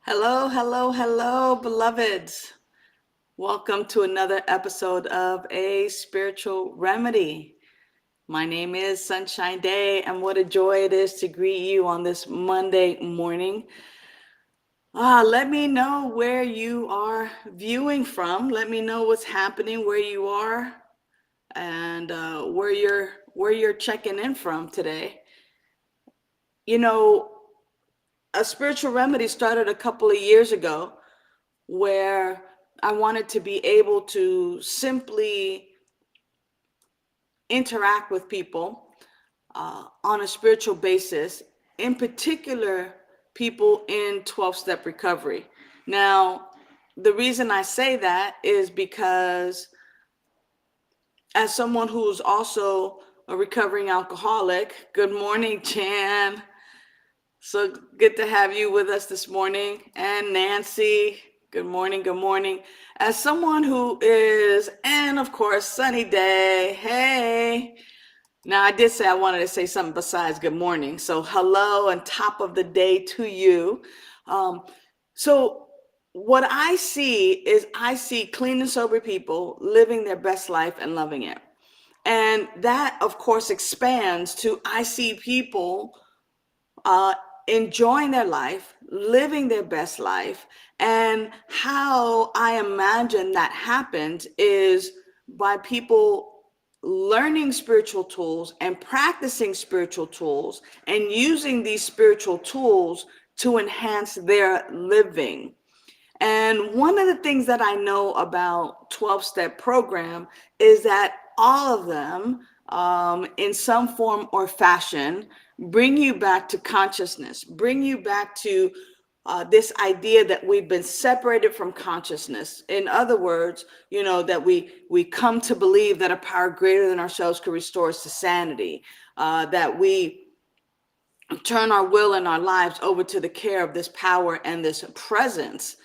Hello, hello, hello, beloveds. Welcome to another episode of A Spiritual Remedy. My name is Sunshine Day, and what a joy it is to greet you on this Monday morning. Let me know where you are viewing from. Let me know what's happening, where you are, and where you're checking in from today. You know, a spiritual remedy started a couple of years ago where I wanted to be able to simply interact with people on a spiritual basis, in particular, people in 12-step recovery. Now, the reason I say that is because, as someone who's also a recovering alcoholic, good morning, Chan. So good to have you with us this morning. And Nancy, good morning, good morning. As someone who is, and of course, Sunny Day, hey. Now, I did say I wanted to say something besides good morning. So hello and top of the day to you. So what I see is I see clean and sober people living their best life and loving it. And that, of course, expands to I see people uh, enjoying their life, living their best life. And how I imagine that happens is by people learning spiritual tools and practicing spiritual tools and using these spiritual tools to enhance their living. And one of the things that I know about 12-step program is that all of them, in some form or fashion, bring you back to consciousness, bring you back to this idea that we've been separated from consciousness. In other words, that we come to believe that a power greater than ourselves can restore us to sanity, that we turn our will and our lives over to the care of this power and this presence,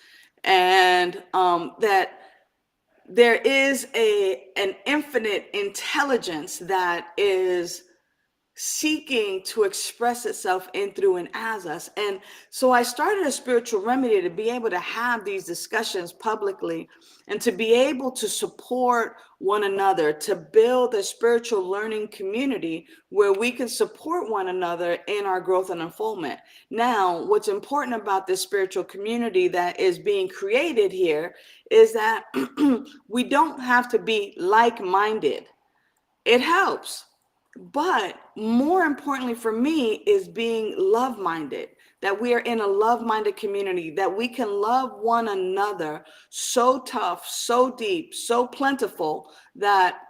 and that there is an infinite intelligence that is seeking to express itself in, through, and as us. And so I started a spiritual remedy to be able to have these discussions publicly and to be able to support one another, to build a spiritual learning community where we can support one another in our growth and unfoldment. Now, what's important about this spiritual community that is being created here is that we don't have to be like-minded. It helps. But more importantly for me is being love-minded, that we are in a love-minded community, that we can love one another so tough, so deep, so plentiful that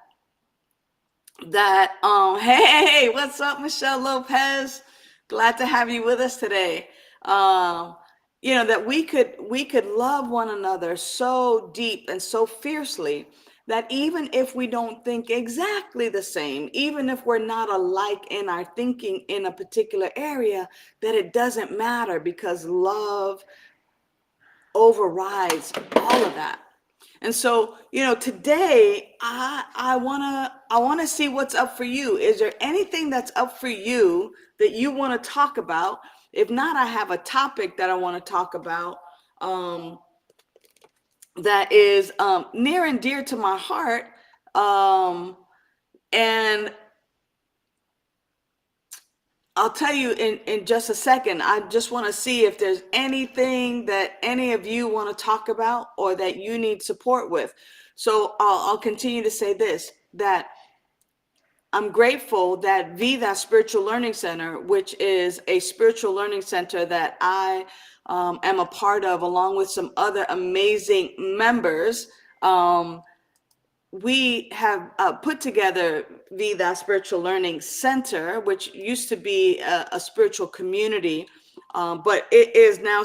hey, what's up, Michelle Lopez? Glad to have you with us today. That we could love one another so deep and so fiercely that even if we don't think exactly the same, even if we're not alike in our thinking in a particular area, that it doesn't matter because love overrides all of that. And so, today I wanna see what's up for you. Is there anything that's up for you that you want to talk about? If not, I have a topic that I want to talk about, that is near and dear to my heart, and I'll tell you in just a second. I just want to see if there's anything that any of you want to talk about or that you need support with. So I'll continue to say this, that I'm grateful that Vida Spiritual Learning Center, which is a spiritual learning center that I am a part of, along with some other amazing members, we have put together Vida Spiritual Learning Center, which used to be a spiritual community, but it is now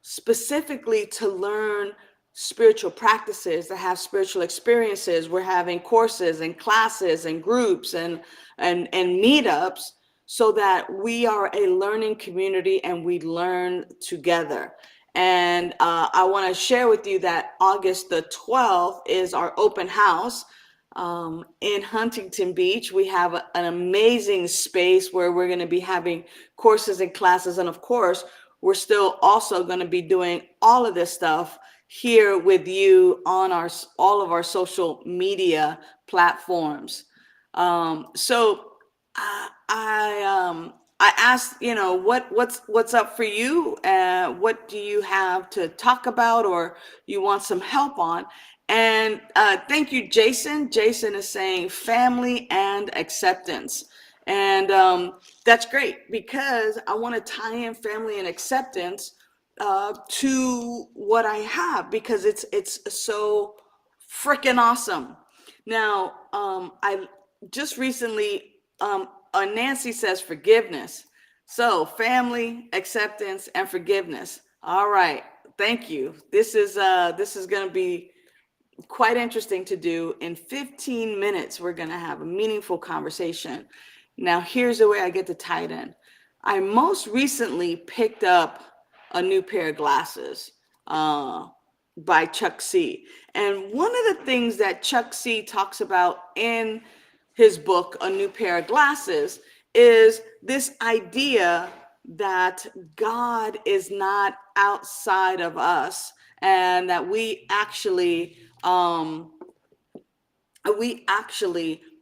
specifically to learn spiritual practices, to have spiritual experiences. We're having courses and classes and groups and meetups so that we are a learning community and we learn together. And I want to share with you that August the 12th is our open house in Huntington Beach. We have an amazing space where we're going to be having courses and classes. And of course, we're still also going to be doing all of this stuff here with you on all of our social media platforms. So I asked, what's up for you? What do you have to talk about, or you want some help on? And thank you, Jason. Jason is saying family and acceptance. And that's great, because I want to tie in family and acceptance to what I have, because it's so freaking awesome. Now, I just recently, Nancy says forgiveness. So family, acceptance, and forgiveness. All right, thank you. This is going to be quite interesting to do. In 15 minutes, we're going to have a meaningful conversation. Now, here's the way I get to tie it in. I most recently picked up a new pair of glasses by Chuck C. And one of the things that Chuck C talks about in his book, A New Pair of Glasses, is this idea that God is not outside of us, and that we actually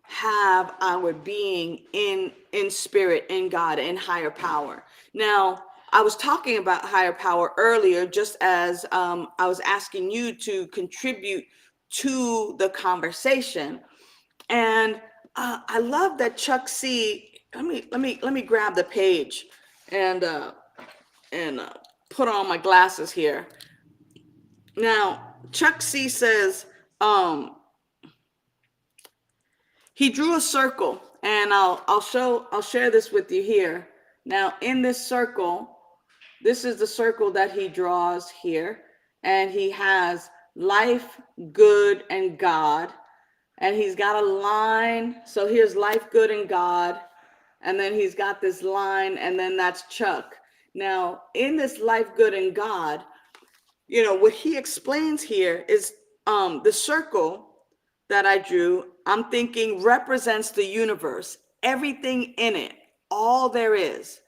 have our being in spirit, in God, in higher power. Now, I was talking about higher power earlier, just as I was asking you to contribute to the conversation. And I love that Chuck C. Let me grab the page and put on my glasses here. Now, Chuck C. says, he drew a circle, and I'll share this with you here. Now, in this circle, this is the circle that he draws here, and he has life, good, and God, and he's got a line. So here's life, good, and God, and then he's got this line, and then that's Chuck. Now, in this life, good, and God, what he explains here is the circle that I drew, I'm thinking, represents the universe, everything in it, all there is,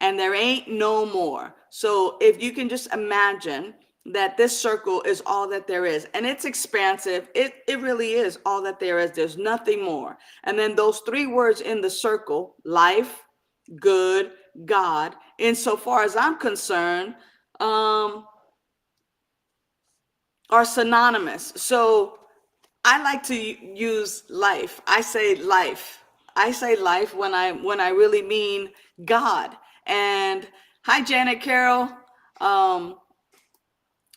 and there ain't no more. So if you can just imagine that this circle is all that there is, and it's expansive, it really is all that there is, there's nothing more. And then those three words in the circle, life, good, God, insofar as I'm concerned, are synonymous. So I like to use life. I say life. I say life when I really mean God. And hi, Janet Carroll.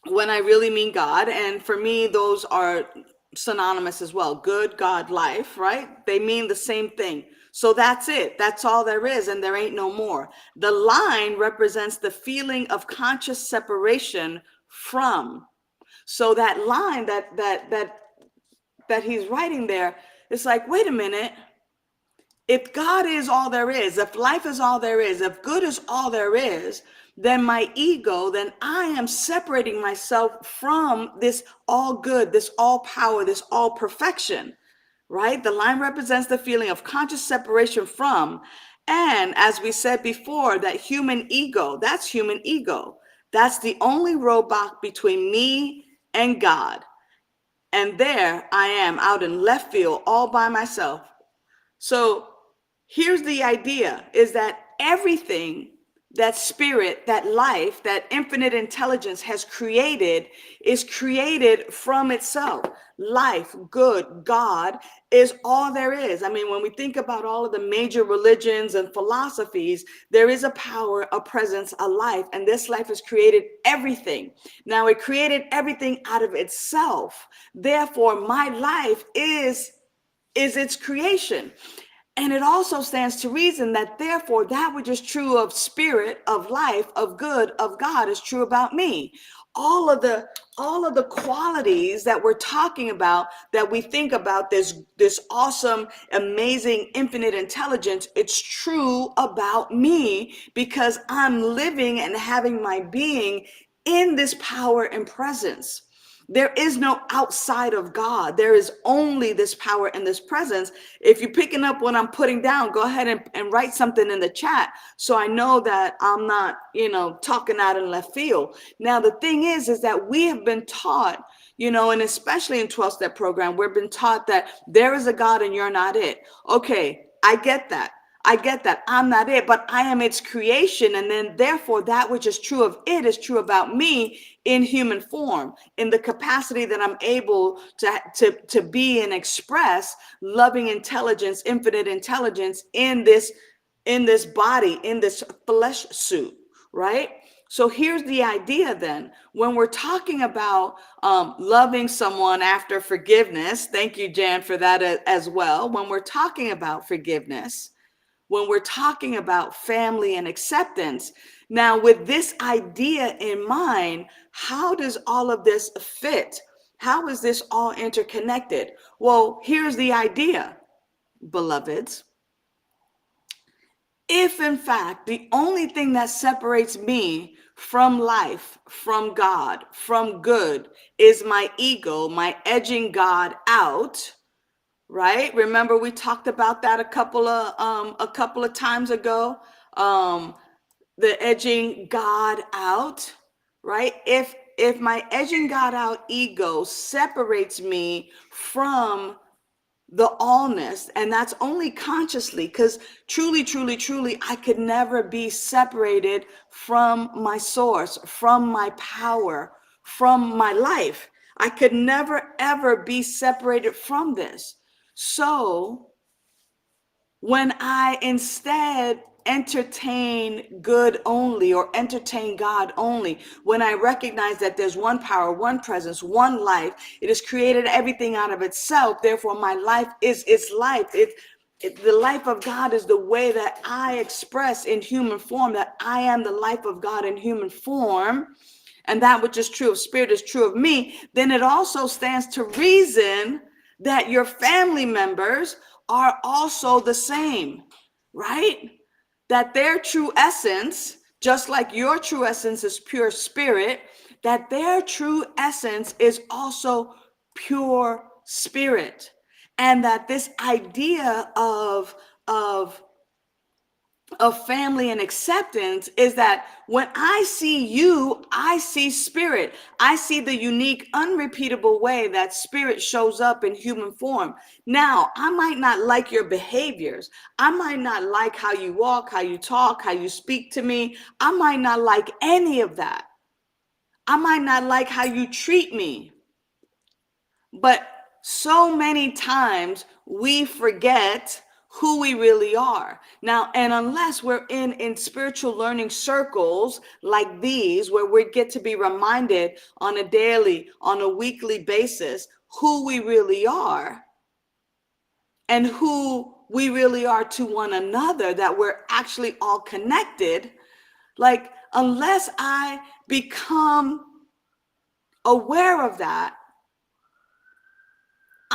When I really mean God, and for me, those are synonymous as well. Good, God, life, right? They mean the same thing. So that's it. That's all there is, and there ain't no more. The line represents the feeling of conscious separation from. So that line that he's writing there, it's like, wait a minute. If God is all there is, if life is all there is, if good is all there is, then my ego, then I am separating myself from this all good, this all power, this all perfection, right? The line represents the feeling of conscious separation from. And as we said before, that human ego, that's human ego. That's the only roadblock between me and God. And there I am out in left field all by myself. So here's the idea, is that everything that spirit, that life, that infinite intelligence has created is created from itself. Life, good, God is all there is. I mean, when we think about all of the major religions and philosophies, there is a power, a presence, a life, and this life has created everything. Now, it created everything out of itself. Therefore, my life is its creation. And it also stands to reason that therefore that which is true of spirit, of life, of good, of God is true about me. All of the qualities that we're talking about, that we think about, this awesome, amazing, infinite intelligence, it's true about me because I'm living and having my being in this power and presence. There is no outside of God. There is only this power and this presence. If you're picking up what I'm putting down, go ahead and write something in the chat so I know that I'm not, talking out in left field. Now, the thing is that we have been taught, and especially in 12-step program, we've been taught that there is a God and you're not it. Okay, I get that. I'm not it, but I am its creation. And then therefore that which is true of it is true about me in human form, in the capacity that I'm able to be and express loving intelligence, infinite intelligence in this body, in this flesh suit, right? So here's the idea then. When we're talking about loving someone after forgiveness, thank you, Jan, for that as well. When we're talking about forgiveness, when we're talking about family and acceptance, now with this idea in mind, how does all of this fit? How is this all interconnected? Well, here's the idea, beloveds. If in fact the only thing that separates me from life, from God, from good is my ego, my edging God out, right? Remember we talked about that a couple of times ago. The edging God out, right? If my edging God out ego separates me from the allness, and that's only consciously, because truly, I could never be separated from my source, from my power, from my life. I could never, ever be separated from this. So when I instead entertain good only or entertain God only, when I recognize that there's one power, one presence, one life, it has created everything out of itself. Therefore, my life is its life. The life of God is the way that I express in human form, that I am the life of God in human form. And that which is true of spirit is true of me. Then it also stands to reason that your family members are also the same, right? That their true essence, just like your true essence is pure spirit, that their true essence is also pure spirit. And that this idea of family and acceptance is that when I see you, I see spirit. I see the unique, unrepeatable way that spirit shows up in human form. Now, I might not like your behaviors. I might not like how you walk, how you talk, how you speak to me. I might not like any of that. I might not like how you treat me. But so many times we forget who we really are. Now, and unless we're in spiritual learning circles like these, where we get to be reminded on a daily, on a weekly basis, who we really are and who we really are to one another, that we're actually all connected, like unless I become aware of that,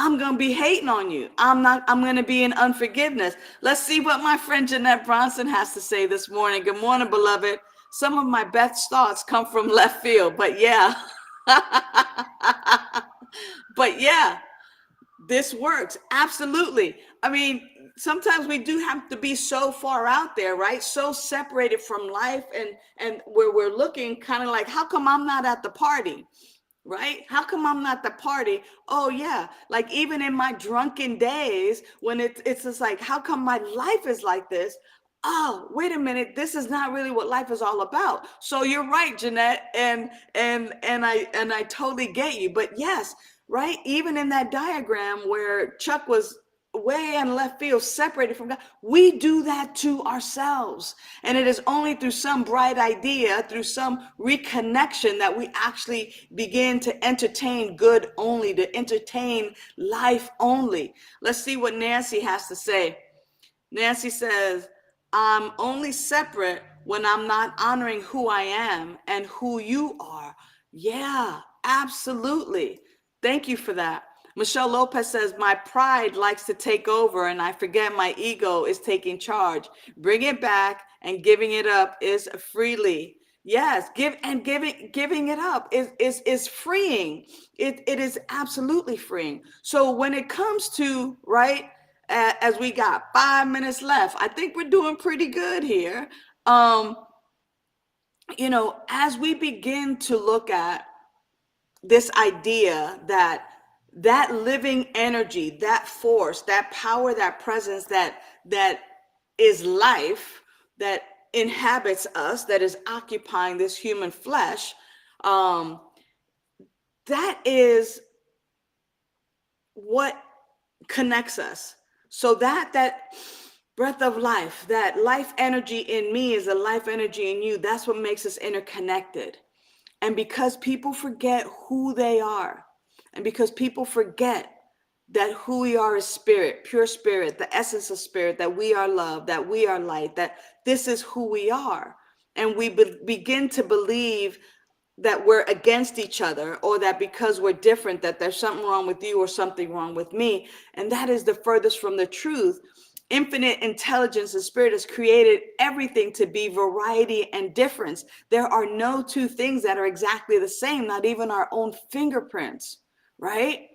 I'm going to be hating on you. I'm going to be in unforgiveness. Let's see what my friend Jeanette Bronson has to say this morning. Good morning, beloved. Some of my best thoughts come from left field, but yeah. But yeah, this works. Absolutely. I mean, sometimes we do have to be so far out there, right? So separated from life and where we're looking kind of like, how come I'm not at the party? Right? How come I'm not the party? Oh yeah. Like even in my drunken days when it's just like, how come my life is like this? Oh, wait a minute. This is not really what life is all about. So you're right, Jeanette. And I totally get you. But yes, right. Even in that diagram where Chuck was way in left field, separated from God, we do that to ourselves. And it is only through some bright idea, through some reconnection, that we actually begin to entertain good only, to entertain life only. Let's see what Nancy has to say. Nancy says, I'm only separate when I'm not honoring who I am and who you are. Yeah, absolutely. Thank you for that. Michelle Lopez says, my pride likes to take over and I forget my ego is taking charge. Bring it back and giving it up is freely. Yes, giving it up is freeing. It is absolutely freeing. So when it comes to, right, as we got 5 minutes left, I think we're doing pretty good here. Um, as we begin to look at this idea that living energy, that force, that power, that presence, that is life, that inhabits us, that is occupying this human flesh, um, that is what connects us. So that breath of life, that life energy in me is a life energy in you. That's what makes us interconnected. And because people forget who they are, and because people forget that who we are is spirit, pure spirit, the essence of spirit, that we are love, that we are light, that this is who we are. And we begin to believe that we're against each other, or that because we're different, that there's something wrong with you or something wrong with me. And that is the furthest from the truth. Infinite intelligence and spirit has created everything to be variety and difference. There are no two things that are exactly the same, not even our own fingerprints, right?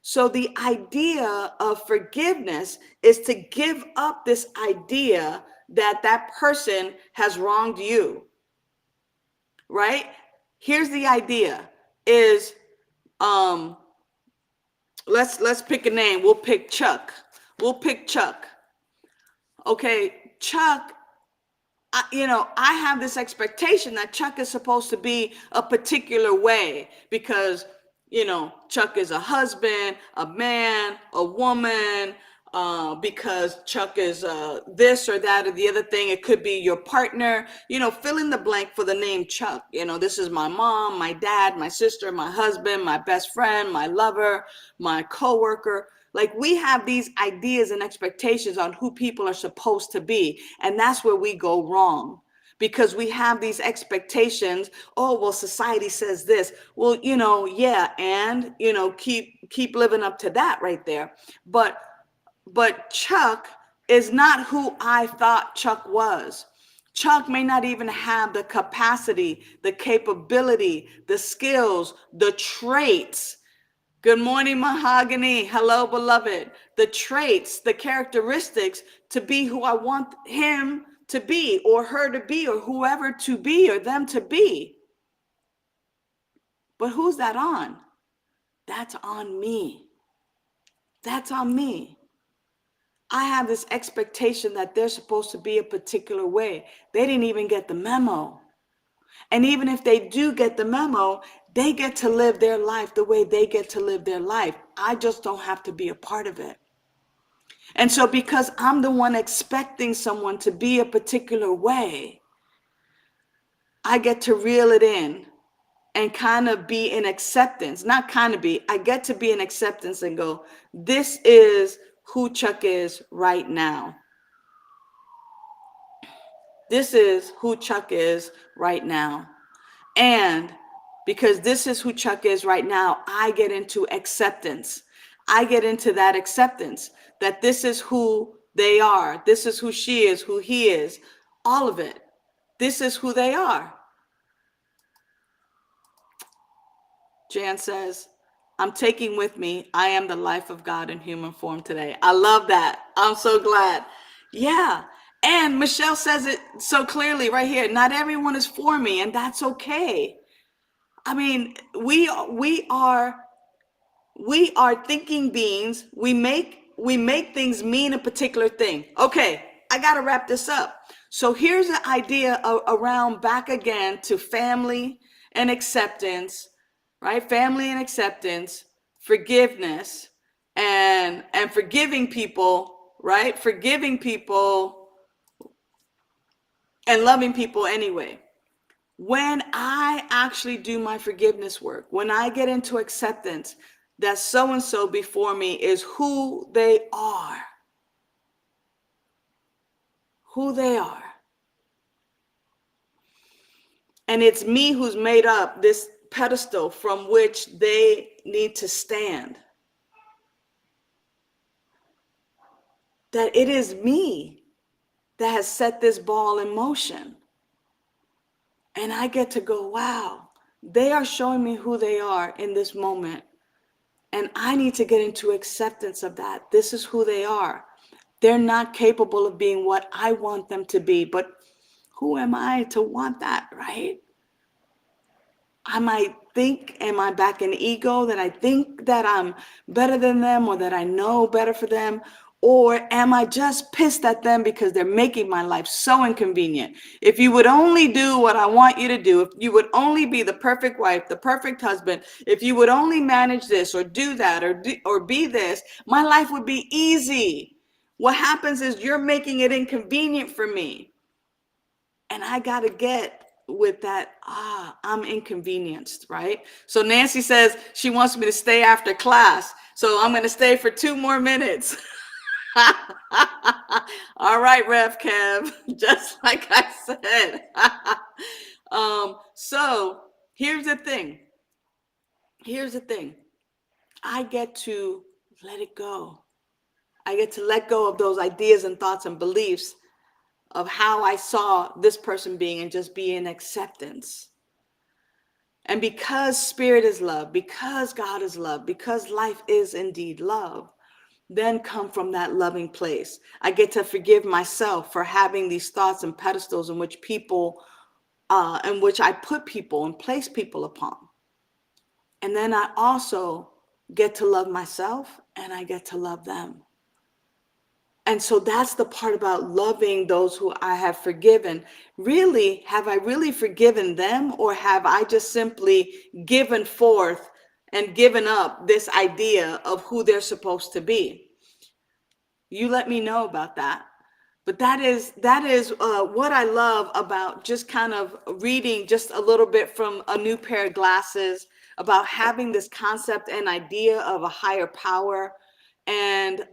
So the idea of forgiveness is to give up this idea that that person has wronged you, right? Here's the idea is, let's pick a name. We'll pick Chuck. We'll pick Chuck. Okay, Chuck, I have this expectation that Chuck is supposed to be a particular way because, Chuck is a husband, a man, a woman, because Chuck is this or that or the other thing. It could be your partner, fill in the blank for the name Chuck. This is my mom, my dad, my sister, my husband, my best friend, my lover, my coworker. Like, we have these ideas and expectations on who people are supposed to be. And that's where we go wrong, because we have these expectations. Oh, well, society says this. Well, yeah. And, keep living up to that right there. But Chuck is not who I thought Chuck was. Chuck may not even have the capacity, the capability, the skills, the traits. Good morning, Mahogany. Hello, beloved. The traits, the characteristics to be who I want him to be, or her to be, or whoever to be, or them to be. But who's that on? That's on me. That's on me. I have this expectation that they're supposed to be a particular way. They didn't even get the memo. And even if they do get the memo, they get to live their life the way they get to live their life. I just don't have to be a part of it. And so because I'm the one expecting someone to be a particular way, I get to reel it in and kind of be in acceptance. Not kind of be, I get to be in acceptance and go, this is who Chuck is right now. This is who Chuck is right now. And because this is who Chuck is right now, I get into acceptance. I get into that acceptance that this is who they are. This is who she is, who he is, all of it. This is who they are. Jan says, I'm taking with me, I am the life of God in human form today. I love that. I'm so glad. Yeah. And Michelle says it so clearly right here. Not everyone is for me, and that's okay. I mean, we are thinking beings. We make things mean a particular thing. Okay, I got to wrap this up. So here's the idea around back again to family and acceptance, right? Family and acceptance, forgiveness, and forgiving people, right? Forgiving people and loving people anyway. When I actually do my forgiveness work, when I get into acceptance that so-and-so before me is who they are, and it's me who's made up this pedestal from which they need to stand, that it is me that has set this ball in motion. And I get to go, wow, they are showing me who they are in this moment. And I need to get into acceptance of that. This is who they are. They're not capable of being what I want them to be, but who am I to want that, right? Am I back in ego that I think that I'm better than them or that I know better for them? Or am I just pissed at them because they're making my life so inconvenient? If you would only do what I want you to do, if you would only be the perfect wife, the perfect husband, if you would only manage this or do that or be this, my life would be easy. What happens is you're making it inconvenient for me. And I got to get with that, I'm inconvenienced, right? So Nancy says she wants me to stay after class. So I'm going to stay for 2 more minutes. All right, Rev Kev, just like I said. So here's the thing. Here's the thing. I get to let it go. I get to let go of those ideas and thoughts and beliefs of how I saw this person being and just be in acceptance. And because spirit is love, because God is love, because life is indeed love, then come from that loving place. I get to forgive myself for having these thoughts and pedestals in which in which I put people and place people upon. And then I also get to love myself and I get to love them. And so that's the part about loving those who I have forgiven. Really, have I really forgiven them, or have I just simply given forth and given up this idea of who they're supposed to be? You let me know about that. But that is what I love about just kind of reading just a little bit from A New Pair of Glasses, about having this concept and idea of a higher power. And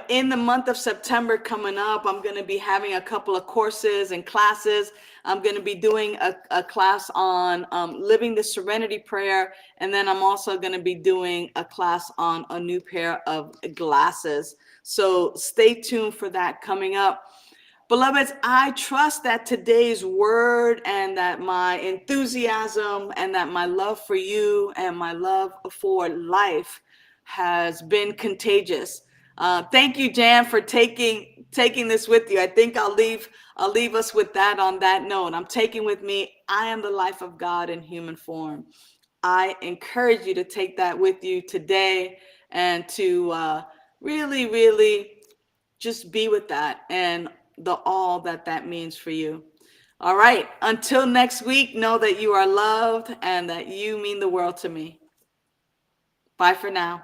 in the month of September coming up, I'm going to be having a couple of courses and classes. I'm going to be doing a class on living the serenity prayer. And then I'm also going to be doing a class on a new pair of glasses. So stay tuned for that coming up. Beloveds, I trust that today's word and that my enthusiasm and that my love for you and my love for life has been contagious. Thank you, Jan, for taking this with you. I think I'll leave us with that on that note. I'm taking with me, I am the life of God in human form. I encourage you to take that with you today and to really, really just be with that and the all that that means for you. All right. Until next week, know that you are loved and that you mean the world to me. Bye for now.